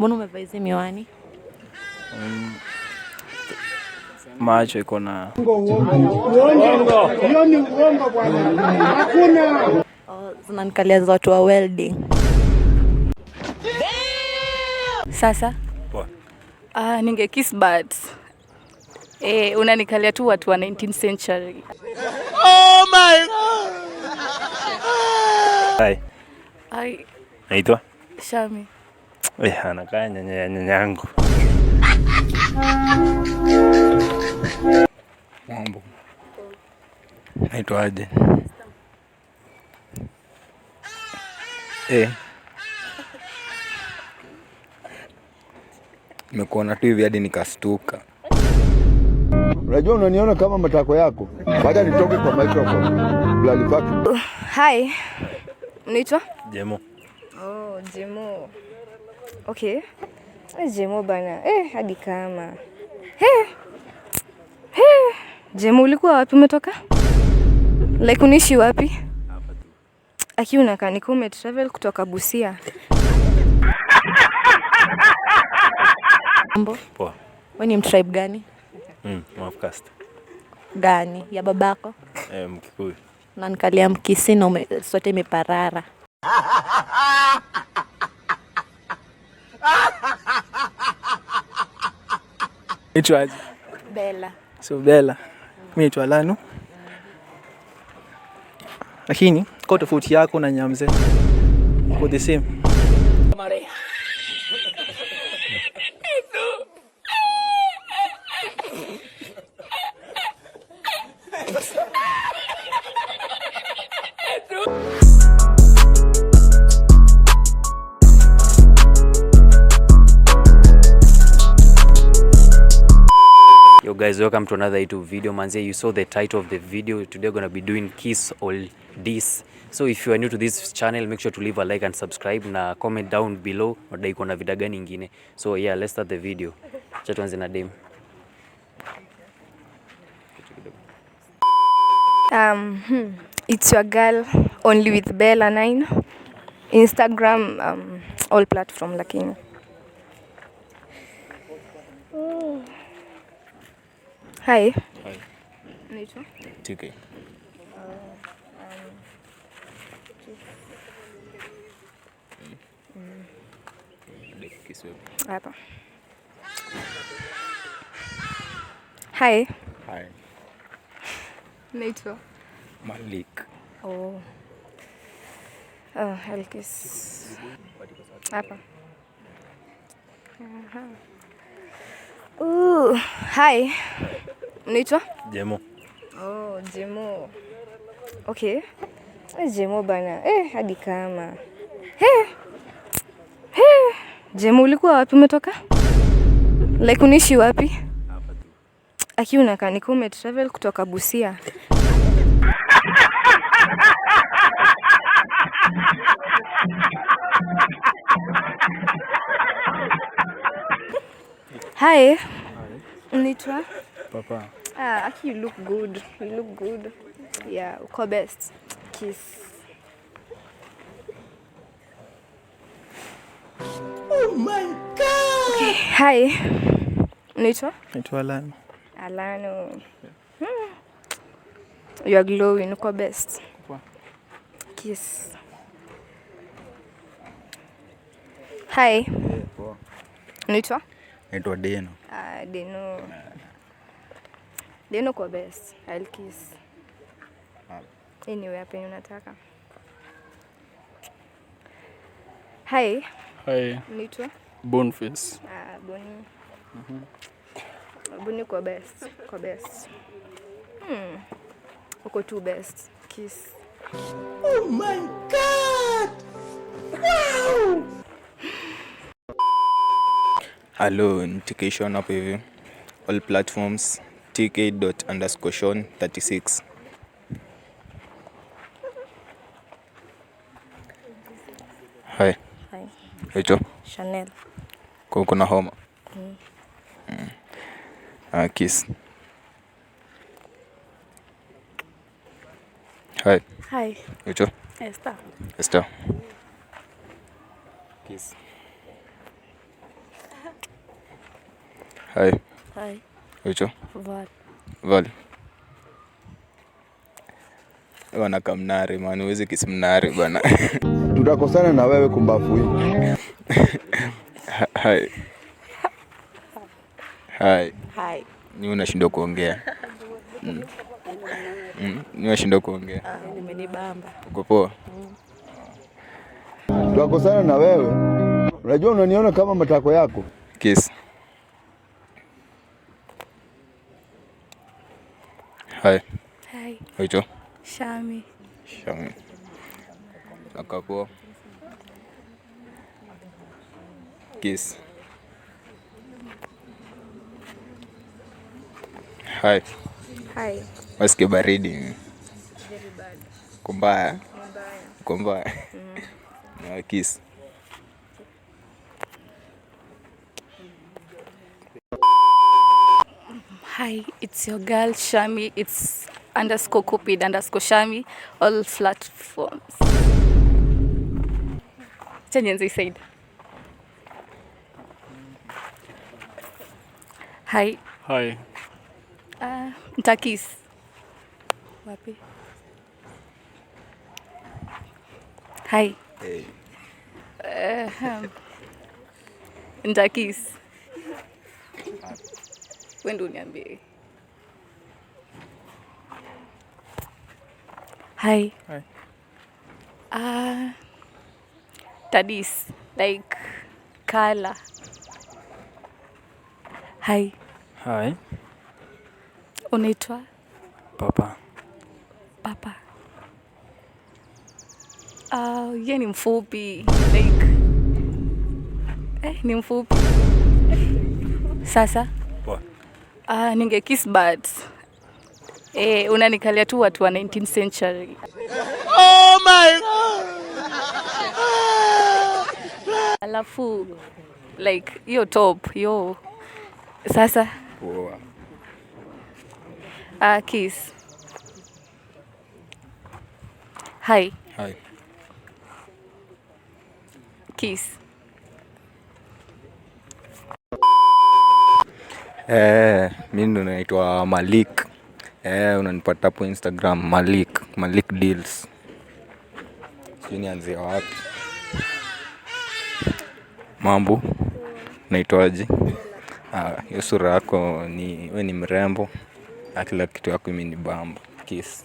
Mbona umevaa hizi miwani? Macho iko na Hiyo ni uongo bwana. Hakuna. Zinanikalia za watu wa welding. Sasa? Poa. Ninge kiss but unanikalia tu watu wa 19th century. Oh my God. Hai. Naitwa Shami. Anakaa nyanyangu. mambo. Naitwa aje? Nimekuona tu hivi hadi nikastuka. Unajua unaniona kama matako yako. Baada nitoke kwa microphone. Blood pack. Hi. Unaitwa? Jemo. Oh, Jemo. Okay. Jemo bana. Hadi kama. Jemo ulikuwa wapi umetoka? Like unishi wapi? Hapa tu. Aki unakaa ni kama travel kutoka Busia. Mambo? Poa. Wewe ni tribe gani? Mwafcast. Gani? Ya babako? Mkikuyu. Unanikalia Mkisi na sote imeparara. Naitwa aje? Bella. So Bella. Mimi naitwa Lanu. Lakini kwa tofauti yako na Nyamze uko the same. Yo guys, welcome to another YouTube video. Manze, you saw the title of the video. Today we're going to be doing kiss or diss. So if you are new to this channel, make sure to leave a like and subscribe na comment down below nadai kuna vida gani ingine. So yeah, let's start the video. Acha tuanze na dem. It's your girl only with Bella 9. Instagram, all platform lakini. Hi. Hi. Unaitwa? TK. Hapa. Hi. Hi. Unaitwa? Malik. Oh. I'll kiss. Hapa. Hi. Unaitwa? Jemo. Oh, Jemo. Okay. Jemo bana. Hadi kama. Jemo ulikuwa wapi umetoka? Like unishi wapi? Hapa tu. Aki unakaa ni kama travel kutoka Busia. Hi. Unaitwa? Papa. Aki, you look good. You look good. Yeah, uko best. Kiss. Oh my God. Okay. Hi. Unaitwa? Naitwa Lanu. Alano. You are glowing. Uko best. Poa. Kiss. Hi. Poa. Unaitwa? Naitwa Deno. Deno. Deno uko best. I'll kiss. Anyway, hapa unataka. Hi. Hi, Unaitwa? Boneface. Boni. Boni uko best. Uko best. Uko too best. Kiss. Oh my God. Wow. Hello, TK Sean hapo hivi. All platforms tk._Sean36. Hi. Hi. Hicho. Chanel. Kuna homa. Kiss. Hi. Hi. Hicho. Esther. Esther. Kiss. Hi. Hi. Ucho. Val. Val. Wana kamnare man, uwezi kisimnare bana. Tutakosana na wewe kumbafu hii. Hi. Hi. Hi. Ni unashindwa kuongea. Ni unashindwa kuongea. Nimenibamba. Uko poa? Tutakosana na wewe. Unajua unaniona kama matako yako. Kiss. Hi. Hi. Ucho. Shami. Shami. Naka poa. Kiss. Hi. Hi. Wasikia baridi. Very bad. Kumbaya. Kumbaya. Na kiss. Hi, it's your girl Shami. It's _Cupid_Shami, all platforms. Chanyanzi said. Hi. Hi. Ntakis. Wapi? Hi. Hey. Ntakis. Wendo uniambie. Hi. Hi. Tadis, like Kala. Hi. Hi. Unaitwa? Papa. Papa. Ye ni mfupi. Like ni mfupi. Sasa? Poa. Ninge kiss but unanikalia tu watu wa 19th century. Oh my God! Alafu like yo top, yo. Sasa? Poa. Kiss. Hi. Hi. Kiss. Mimi ndo naitwa Malik. Unanipata hapo Instagram Malik Deals. Sijui nianzie wapi. Mambo. Naitwaje? Hiyo sura yako ni wewe ni mrembo. Kila kitu yako mimi ni bamba. Kiss.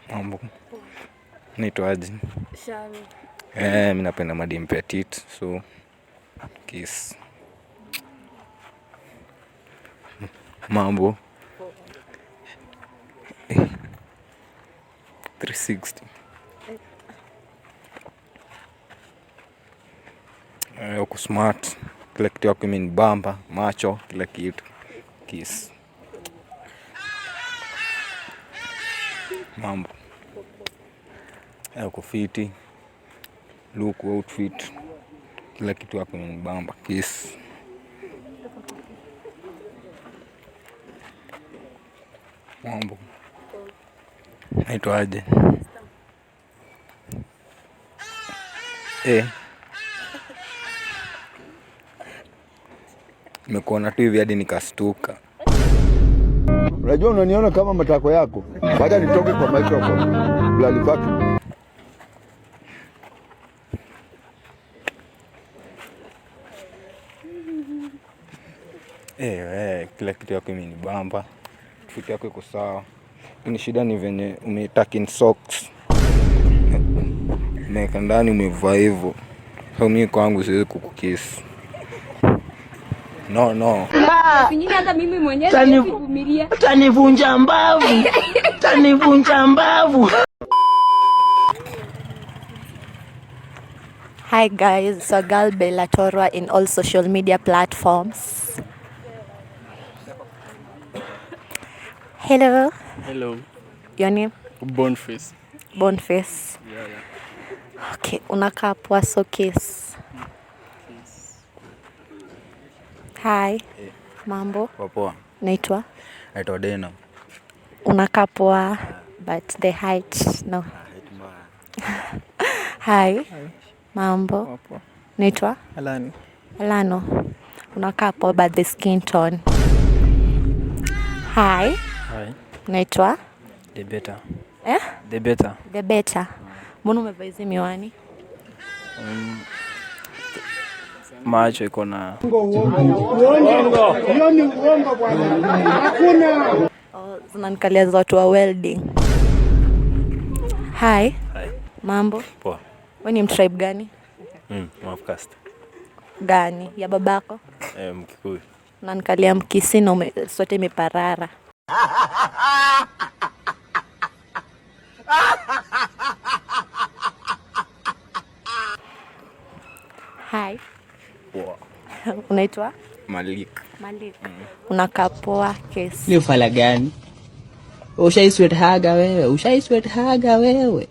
Mambo. Naitwaje? Shami. Mimi napenda madem petite, so kiss. Mambo. 360. Uko smart. Kila kitu yako mimi ni bamba, macho, kila kitu. Kiss. Mambo. Uko fiti. Look, outfit, kila kitu yako ni bamba. Kiss. Mambo. Naitwaje? Nimekuona tu hivi hadi nikastuka. Unajua unaniona kama matako yako. Wacha nitoke kwa microphone. Bloody fuck. Kila kitu yako mimi ni bamba. Fit yako iko sawa. Ni shida ni venye umetaka in socks. Umeweka ndani umevaa hivyo. Kwa mimi kwangu siwezi kukukiss. No. Pengine hata mimi mwenyewe sivumilia. Tanivunja mbavu. Hi guys, it's your girl Bella Torwa in all social media platforms. Hello. Hello. Your name? Boniface. Boniface. Yeah. Okay, unakaa poa, so kiss. Hi. Mambo. Poa. Naitwa? Naitwa Dena. Unakaa poa, but the height no. Hi. Mambo. Poa. Naitwa Alani. Alano. Unakaa poa but the skin tone. Hi. Hi. Naitwa The better. Eh? The better. The better. Mbona umevaa hizi miwani? Macho iko na Zinanikalia za watu wa welding. Hi. Hi. Mambo? Poa. Wewe ni mtribe gani? Mwafcast. Gani? Ya babako? Mkikuyu. Unanikalia Mkisii na sote imeparara. Hi. Poa. Unaitwa? Malik. Malik. Unakaa poa kesi. Ni ufala gani? Ushaisweethaga wewe.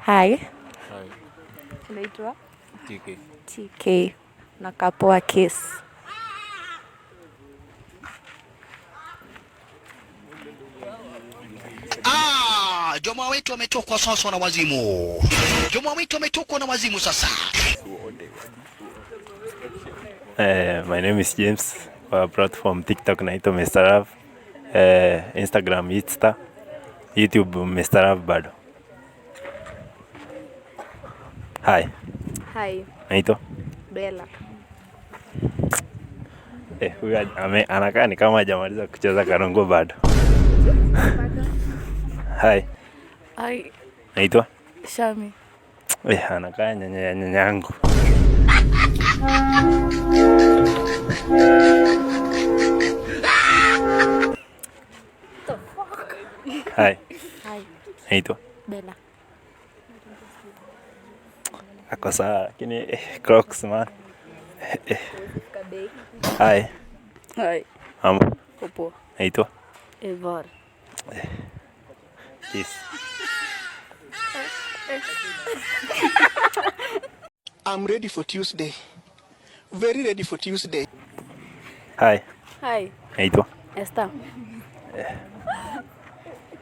Hi. Unaitwa? TK. TK. Unakaa poa kesi. Joma wetu ametokwa sasa na wazimu. Joma wetu ametokwa na wazimu sasa. My name is James. Platform TikTok naitwa Mr. Rav. Instagram Insta. YouTube Mr. Rav bado. Hi. Hi. Naitwa? Bella. Huyu anakaa ni kama hajamaliza kucheza karongo bado. Hi. Hi. Naitwa? Shami. Anakaa nyanyangu. Hi. Hi. Naitwa? Bella. Ako sawa lakini Crocs man. Hi. Hi. Popo. Naitwa? Evar. Kiss. I'm ready for Tuesday. Very ready for Tuesday. Hi. Hi. Naitwa? Esther.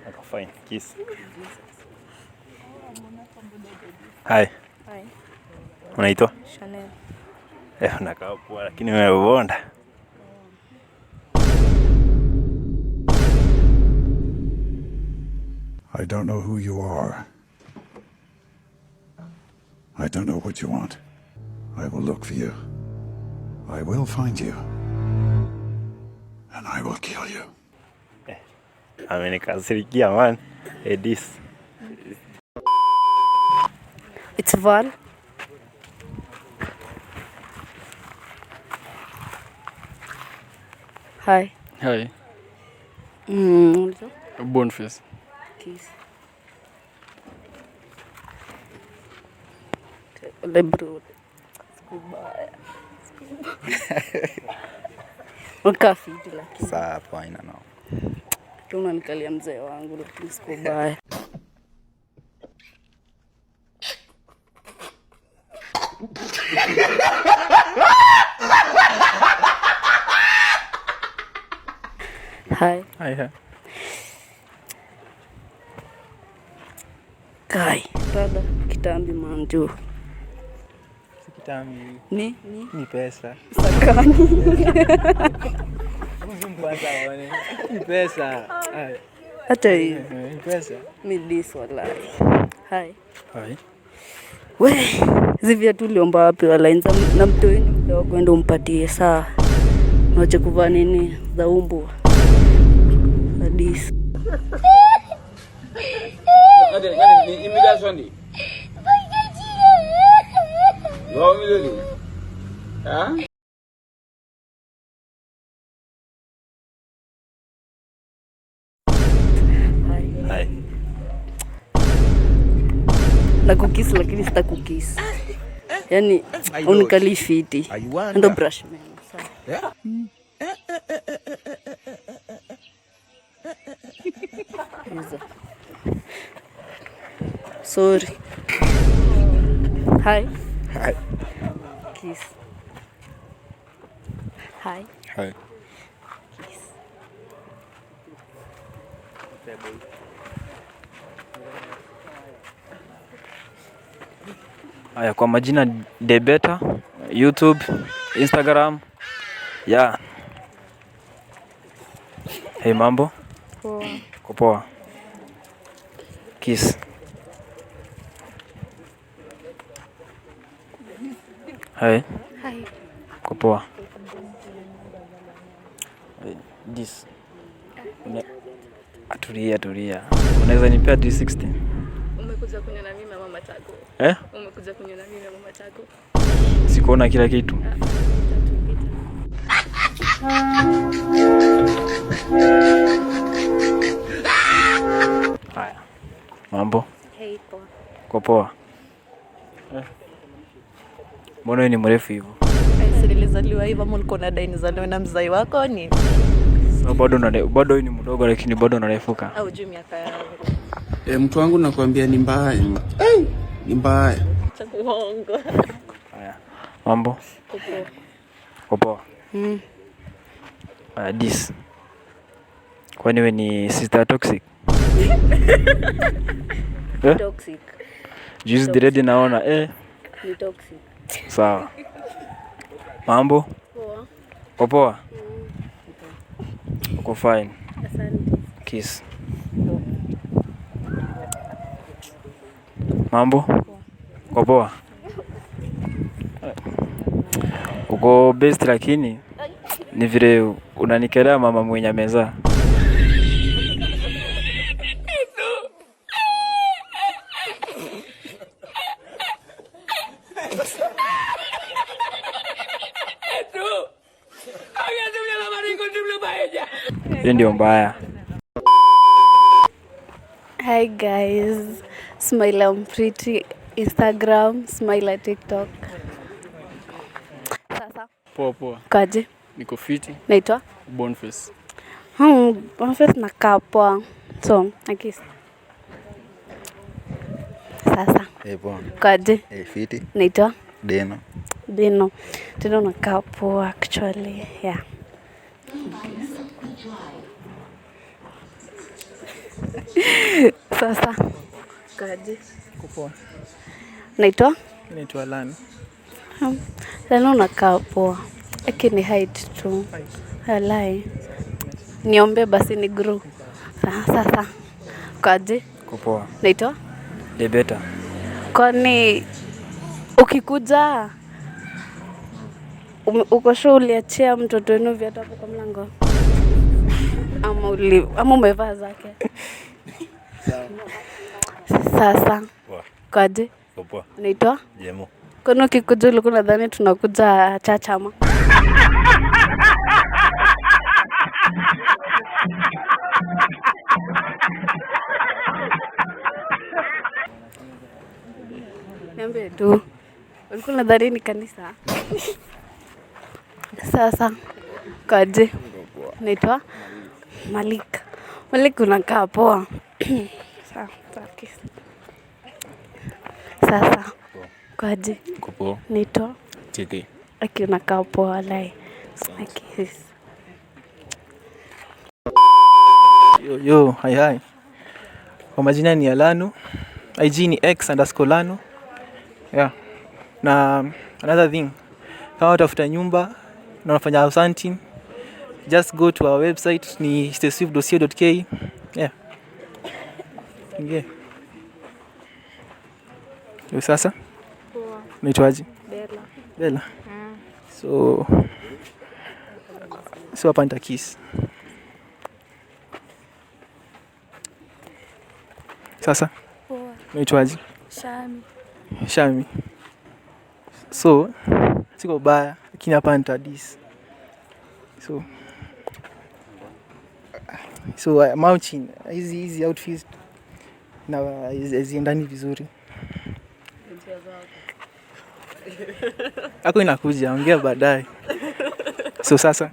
Ako fine. Kiss. Hi. Hi. Unaitwa? Chanel. Unakaa poa lakini umebonda. I don't know who you are. I don't know what you want. I will look for you. I will find you. And I will kill you. Amenikasirikia man. This. It's Val. Hi. Hi. Boniface. Kiss. Lebro. Ukafiti lakini. Sawa fine now. Unanikalia mzee wangu lakini siko baya. Hi. Hi. Kai. Dada kitambi manju. Kitambi. Ni Pesa. sakani. Ni pesa. Hata hivi. Ni pesa. Midis wallahi. Hi. Hi. We, zivya tuliomba wapi wala na mtu wenyu mdogo ndo umpatie saa. Unache kuvaa nini za umbu. Hadis. Hi. Na kukis lakini sita kukis. Yani unikali fiti. Ndo brush man. Sorry. Hi. Hi. Kiss. Hi. Hi. Kiss. Haya, kwa majina Debeta, YouTube, Instagram. Yeah. Hey, mambo? Poa. Poa. Kiss. Hey. Hi. Poa. This. Tulia. Unaweza nipea 360? Umekuja kunywa na mimi ama matako? Umekuja kunywa na mimi ama matako? Sikuona kila kitu. Haya. Mambo? Hey, poa. Kwa poa. Mbona wewe ni mrefu hivyo? Nilizaliwa hivyo ama ulikuwa unadai nizaliwe na mzai wako ni? Bado ni mdogo lakini bado unarefuka. Au juu miaka yangu. Mtu wangu nakwambia ni mbaya. Ni mbaya. Uongo. Haya. Mambo? Poa. This. Kwani wewe ni sister toxic? Toxic. Juice diredi naona Ni toxic. Sawa. Mambo? Poa. Uko fine. Asante. Kiss. Mambo? Poa. Uko best lakini ni vile unanikelea mama mwenye meza. Ndio mbaya. Hi guys. Smile I'm pretty Instagram, smile TikTok. Sasa. Poa. Kaje? Niko fiti. Naitwa Boniface. Boniface nakaa poa. So, akisi. Sasa. Poa. Kaje? Fiti. Naitwa Deno. Deno nakaa poa actually. Yeah. Sasa. Kaje? Poa. Naitwa Lani. Lano nakaa poa. Lakini height tu. Halai. Niombe basi ni grow. Sasa. Kaje? Poa. Naitwa Debeta. Kwani ukikuja uko sure uliachia mtoto wenu viatu hapo kwa mlango? Ama umevaa zake? Sasa. Kaje? Poa. Naitwa Jemo. Kwani ukikuja ulikuwa unadhani tunakuja chachama? Niambie tu. Ulikuwa unadhani ni kanisa? Sasa. Kaje? Naitwa Malik. Malik unakaa poa. Sasa. Kaje? Poa. Naitwa Tiki. Aki unakaa poa lai. Kiss. Yo, hi. Kwa majina ni Alanu. IG ni X_Lanu. Yeah. Na another thing, kama utafuta nyumba na unafanya house hunting, just go to our website ni steswift.co.ke. Yeah. Yo, sasa? Poa. Unaitwaje? Bella. So hapa nita kiss. Sasa? Poa. Unaitwaje? Shami. So siko baya lakini hapa nita diss. So mountain hizi outfits na ziendani vizuri. Ako inakuja, ongea baadaye. So sasa?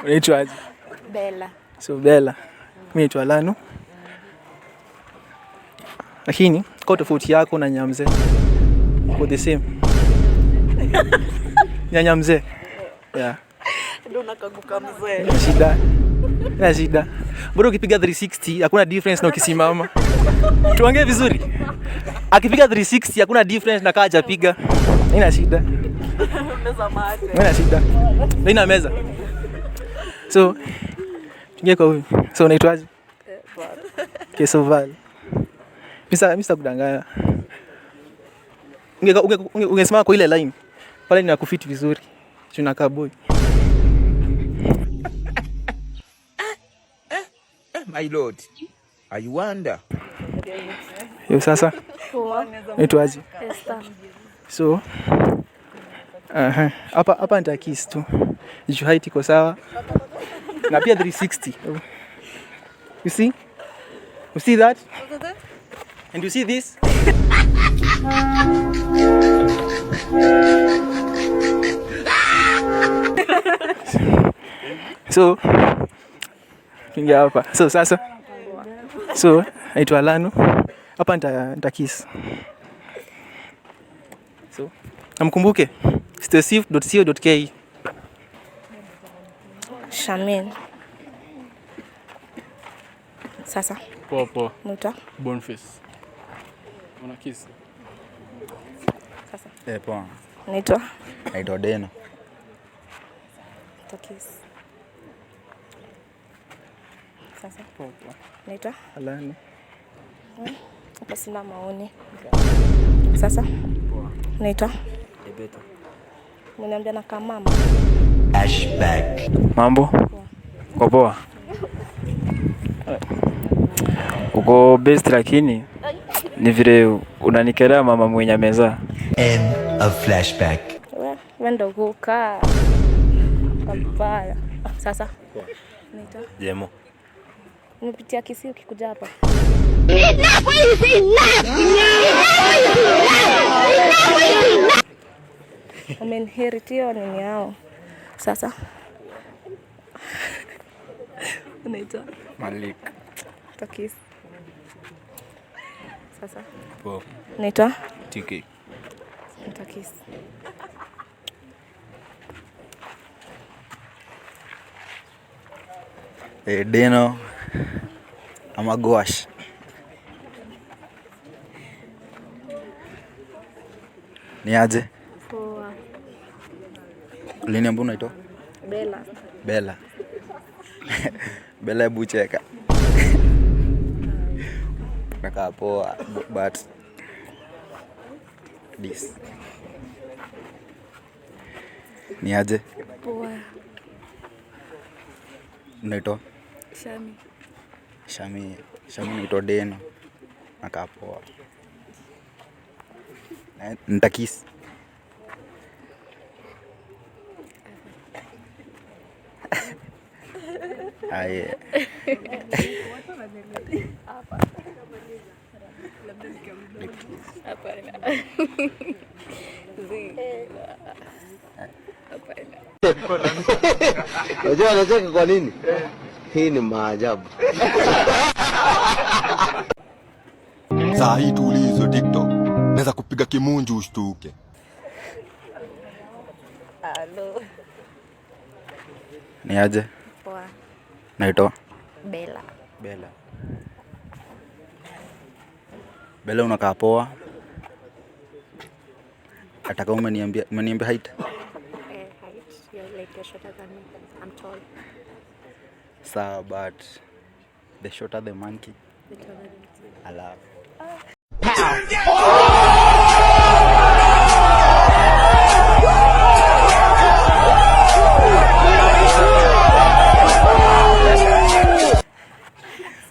Unaitwaje? Bella. So Bella. Mimi naitwa Lanu. Lakini kwa tofauti yako na Nyamze kwa the same. Nyamze. Yeah. Ndio unakaguka mzee. Na shida. Bado ukipiga 360 hakuna difference na ukisimama. Tuongee vizuri. Akipiga 360 hakuna difference na kaja piga. Haina shida. Meza mate. Haina shida. Haina meza. So tungie kwa huyu. So unaitwaje? Kesoval. Misa kudanganya. Ungesimama kwa ile line. Pale ninakufit vizuri. Tunakaa boy. My lord. I wonder. Yo sasa. Unaitwaje? Esther. So hapa nitakiss tu. Juu height iko sawa. Na pia 360. You see? You see that? And you see this? So kingia hapa. So sasa. So naitwa Lanu. Hapa nitakiss. So namkumbuke staysafe.co.ke. Shamin. Sasa. Poa. Nuta. Boniface. Una kiss. Sasa. Poa. Naitwa Deno. Kiss. Sasa. Poa. Naitwa Alani. Hapa sina maoni. Sasa. Poa. Naitwa Ebeto. Mniambia na kama mama. Flashback. Mambo? Uko poa? Uko best lakini ni vile unanikelea mama mwenye meza. End of flashback. Wewe ndo kukaa. Kabaya. Sasa. Naitwa Jemo. Nimepitia Kisii ukikuja hapa. Umenheritio nini yao? Sasa. Unaitwa Malik. Takis. Sasa. Poa. Naitwa TK. Takis. Deno ama gwash. Ni aje? Poa. Uliniambia unaitwa? Bella. Bella hebu cheka. Nakaa poa but this. Ni aje? Poa. Unaitwa? Shami. Shami naitwa Deno. Nakaa poa. Nitakisi. Aye. Unajua anacheka kwa nini? Hii ni maajabu. Saa hii tuulizo TikTok. Naweza kupiga kimunju ushtuke. Hello. Ni aje? Poa. Naitwa Bella. Bella unakaa poa. Ataka umeniambia height? Height. You're like shorter than me. I'm tall. Sawa, but the shorter the monkey. I love.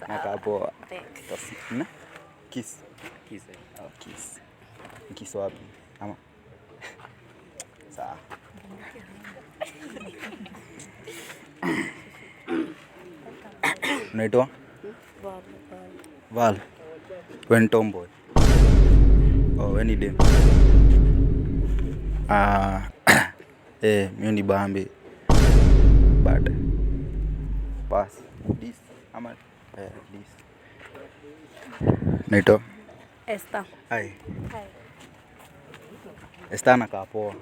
Nakaa poa. Na? Kiss. Oh, kiss. Kiss wapi? Ama. Sawa. Unaitwa? Val. When tomboy. Oh, when dem. Mimi ni Bambi. Bad. Pass. This. Ama this. Naitwa? Esther. Hi. Esther nakaa poa.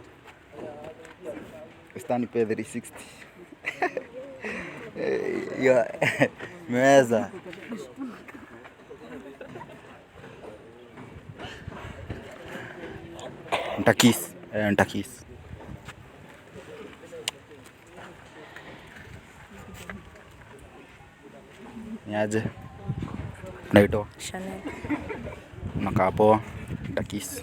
Esther nipe 360. Meweza. Ntakis. Ntakis. Niaje? Naitwa Chanel. Unakaa poa? Ntakis.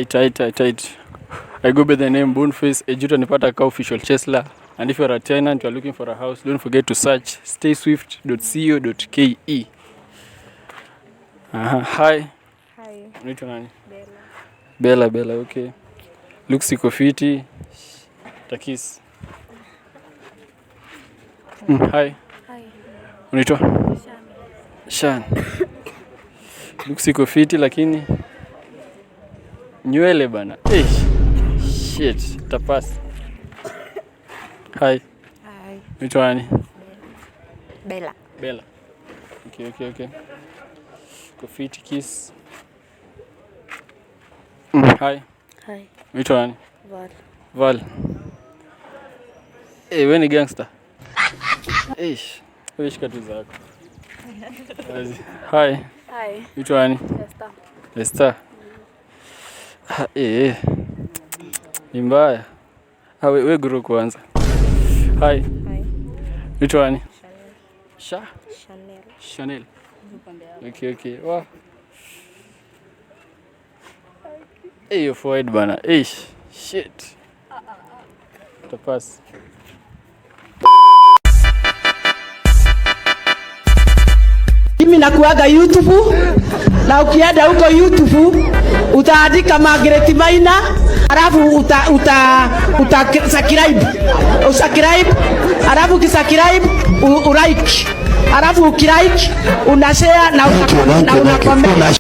Tight. I go by the name Boneface. Ejuta nipata ka official Chesla. And if you're a tenant, you're looking for a house, don't forget to search stayswift.co.ke. Hi. Hi. Unaitwa nani? Bella. Bella, okay. Looks iko fiti. Takis. Hi. Hi. Unaitwa? Shan. Looks iko fiti lakini nywele bana. Shit, tapas. Hi. Unaitwa nani? Bella. Okay. Kofiti kiss. Hi. Unaitwa nani? Val. Wewe ni gangster. Wewe shika tu zako. Hi. Unaitwa nani? Esther. Ni mbaya. We guru kwanza. Hi. Unaitwa nani? Chanel. Okay. Wow. You're forward bana. Shit. Tapas. Mimi nakuaga YouTube na ukienda huko YouTube utaandika Margaret Maina alafu uta subscribe alafu ukisubscribe ulike alafu ukilike una share na una comment.